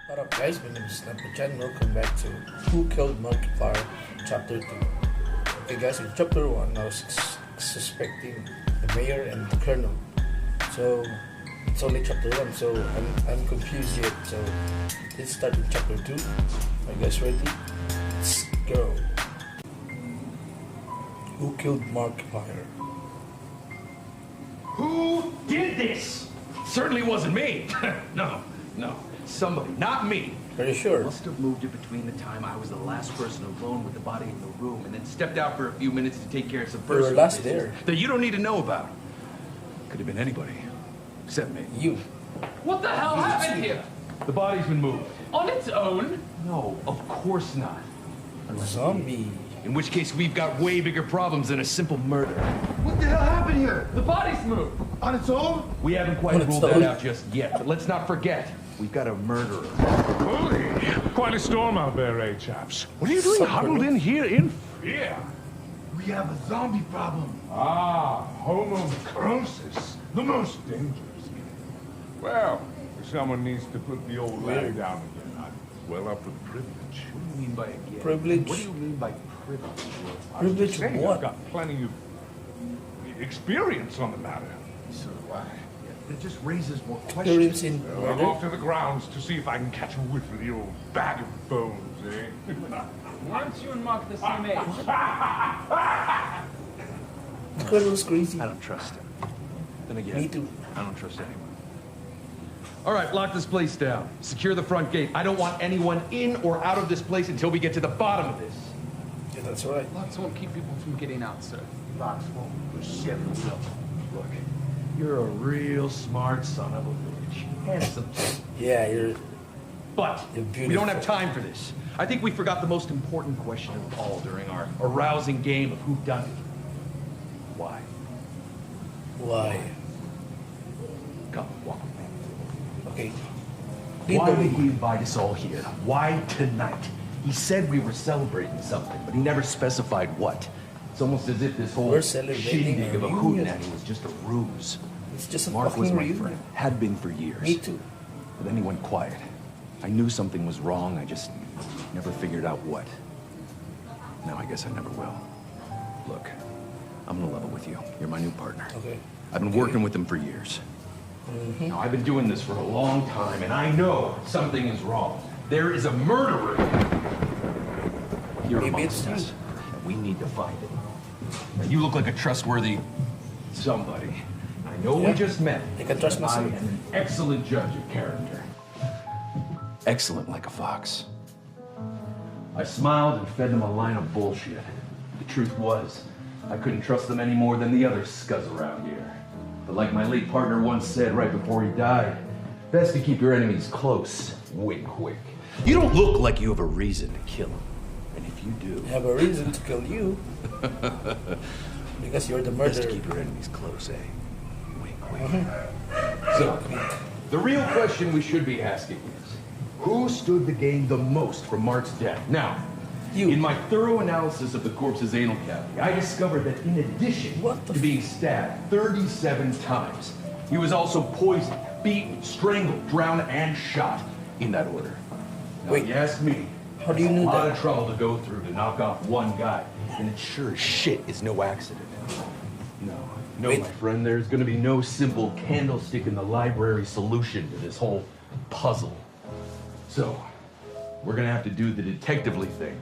What up guys, my name is Chan. Welcome back to Who Killed Markiplier Chapter 2. Okay guys, in Chapter 1 I was suspecting the mayor and the colonel. So it's only Chapter 1, so I'm confused yet. So let's start in Chapter 2. Are you guys ready? Let's go. Who killed Markiplier? Who did this? Certainly wasn't me. No. Somebody, not me. Are you sure? Must have moved it between the time I was the last person alone with the body in the room and then stepped out for a few minutes to take care of some You were personal last business there. that you don't need to know about. Could have been anybody, except me. You. What the hell happened here? The body's been moved. On its own? No, of course not. Zombie. In which case, we've got way bigger problems than a simple murder. What the hell happened here? The body's moved. On its own? We haven't quite On its ruled that own? out just yet, but let's not forget, we've got a murderer. Holy, quite a storm out there, eh, chaps? What are you doing Something. huddled in here in fear? We have a zombie problem. Ah, homo necrosis, the most dangerous. Well, if someone needs to put the old lad Weird. down again, I'm well up for the privilege. What do you mean by again? Privilege. What do you mean by privilege? Privilege Saying of what? I've got plenty of experience on the matter. So do I. It just raises more Experience questions. in Well, I'm murder? off to the grounds to see if I can catch a whiff of the old bag of bones, eh? Aren't you and Mark the same age? The colonel's crazy. I don't trust him. Then again, Me too. I don't trust anyone. All right, lock this place down. Secure the front gate. I don't want anyone in or out of this place until we get to the bottom of this. Yeah, that's right. Locks won't keep people from getting out, sir. Locks won't. Shit. Look, you're a real smart son of a bitch. Handsome. Yeah, you're... But You're we don't have beautiful. time for this. I think we forgot the most important question of all during our arousing game of who done it. Why? Why? Come, walk with me. Okay. Lead Why the way. did he invite us all here? Why tonight? He said we were celebrating something, but he never specified what. It's almost as if this whole We're celebrating shindig of a a reunion. hootenanny was just a ruse. It's just a Mark was fucking my reunion. friend, had been for years. Me too. But then he went quiet. I knew something was wrong, I just never figured out what. Now I guess I never will. Look, I'm gonna level with you. You're my new partner. Okay. I've been working with him for years. Now, I've been doing this for a long time, and I know something is wrong. There is a murderer here Maybe amongst it's you. us. And we need to find him. Now, you look like a trustworthy somebody. I know Yeah. we just met. I can trust but I myself. am an excellent judge of character. Excellent like a fox. I smiled and fed them a line of bullshit. The truth was, I couldn't trust them any more than the other scuzz around here. But like my late partner once said right before he died, best to keep your enemies close. Wink, wink. You don't look like you have a reason to kill him. And if you do, I have a reason to kill you. Because you're the best to murderer. keep your enemies close, eh? Wink, wink. So, the real question we should be asking is, who stood to gain the most from Mark's death? Now, You. in my thorough analysis of the corpse's anal cavity, I discovered that in addition What the to being stabbed 37 times, he was also poisoned, beaten, strangled, drowned, and shot in that order. Now, Wait. you ask me, How do you that's know a lot that? of trouble to go through to knock off one guy, and it sure as shit is no accident. No, Wait. my friend, there's gonna be no simple candlestick in the library solution to this whole puzzle. So, we're gonna have to do the detectively thing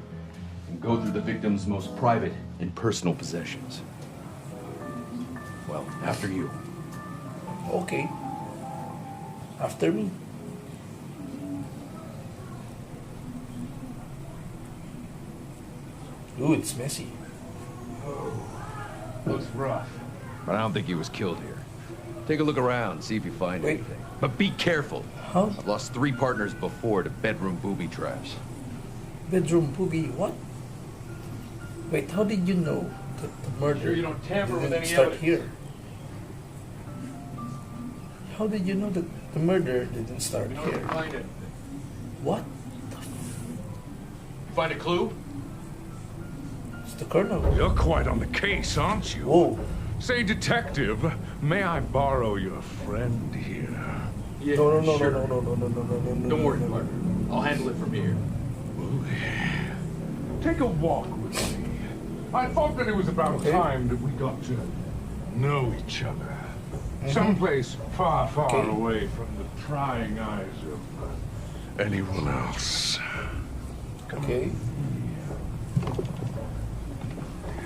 and go through the victim's most private and personal possessions. Well, after you. Okay. After me. Ooh, it's messy. Looks rough. But I don't think he was killed here. Take a look around, see if you find Wait. anything. But be careful. How? I've lost 3 partners before to bedroom booby traps. Bedroom booby, what? Wait, how did you know that the murder Sure you don't tamper with didn't any start evidence? here? How did you know that the murder didn't start We don't here? find anything. What? Find a clue? It's the colonel. You're quite on the case, aren't you? Whoa. Say, detective, may I borrow your friend here? Yeah, No, no, sure. no, no, no, no, no, no, no, no. Don't worry, no, no. partner. I'll handle it from here. Take a walk with me. I thought that it was about time that we got to know each other. Someplace far, far away from the prying eyes of anyone else. Okay.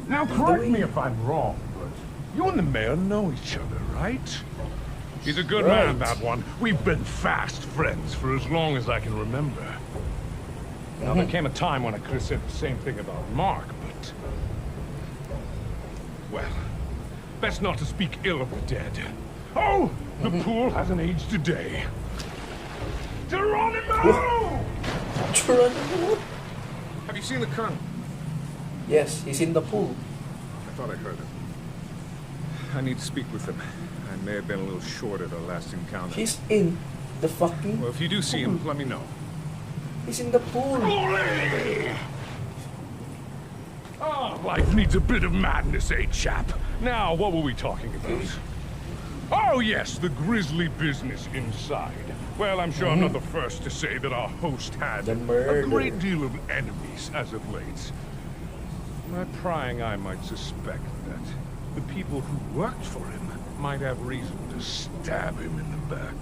Now, correct me if I'm wrong, but you and the mayor know each other, right? He's a good man, that one. We've been fast friends for as long as I can remember. Now, there came a time when I could have said the same thing about Mark, but... well, best not to speak ill of the dead. Oh, the pool hasn't aged a day. Geronimo! Geronimo? Have you seen the Colonel? Yes, he's in the pool. I thought I heard him. I need to speak with him. I may have been a little short at our last encounter. He's in the fucking Well, if you do see him, let me know. He's in the pool. Oh, life needs a bit of madness, eh, chap? Now, what were we talking about? Oh, yes, the grisly business inside. Well, I'm sure I'm not the first to say that our host had The a murder. great deal of enemies as of late. My prying eye might suspect that the people who worked for him might have reason to stab him in the back.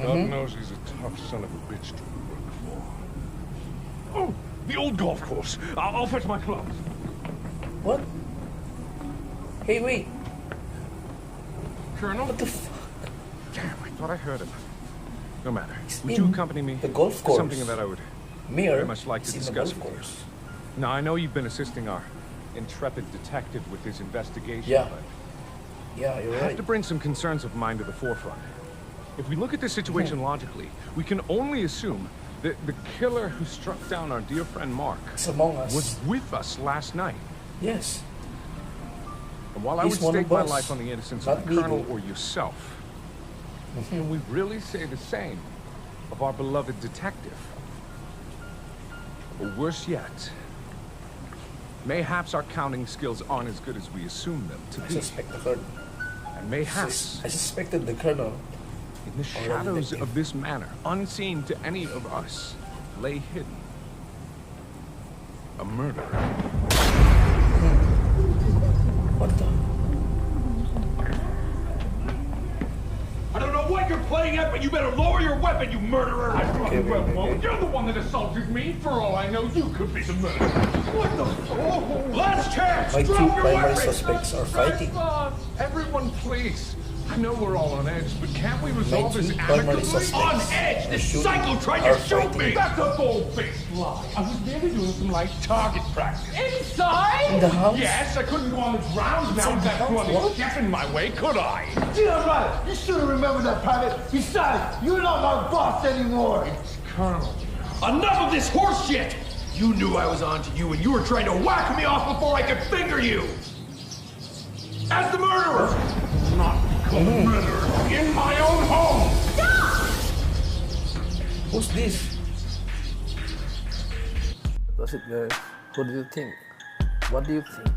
God knows he's a tough son of a bitch to work for. Oh, the old golf course. I'll fetch my clubs. What? Hey, wait. Colonel? What the fuck? Damn, I thought I heard him. No matter. He's Would you in accompany me? the golf course. Something that I would Mayor very much like to is in the discuss golf with you. course. Now, I know you've been assisting our intrepid detective with his investigation, Yeah. but Yeah, you're I have right. to bring some concerns of mine to the forefront. If we look at this situation logically, we can only assume that the killer who struck down our dear friend Mark It's among us. was with us last night. Yes. And while I He's would one stake of my us, life on the innocence not of the me, Colonel though. or yourself, can we really say the same of our beloved detective? Or worse yet, mayhaps our counting skills aren't as good as we assume them to I be. suspect the colonel. And mayhaps, I suspected the colonel. in the shadows of this manor, unseen to any of us, lay hidden a murderer. What the? I don't know what you're playing at, but you better lower your weapon, you murderer! I Okay, well okay, won't. okay. You're the one that assaulted me. For all I know, you could be the murderer. What the? Oh, Last chance! My two Drop your primary weapon! suspects are fighting. Everyone, please. I know we're all on edge, but can't we resolve My this two primary amicably? suspects On edge! This are psycho tried are to shoot fighting. me! That's a bold-faced lie. I was merely doing some light target practice. Inside? In the house? Yes, I couldn't go on the ground now in with the that house? bloody What? chef in my way, could I? Yeah, right. You should have remembered that, Private. Besides, you're not my boss anymore. Colonel. Enough of this horse shit! You knew I was on to you and you were trying to whack me off before I could finger you! As the murderer! Not become a murderer in my own home! Who's this? That's it, guys. What do you think? What do you think?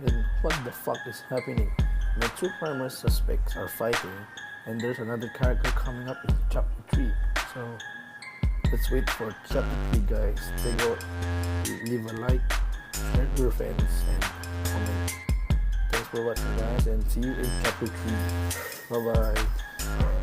And what the fuck is happening? My two primary suspects are fighting, and there's another character coming up in chapter 3. So let's wait for chapter 3, guys. Take out, leave a like, share to your friends, and comment. Thanks for watching, guys, and see you in chapter 3. Bye bye.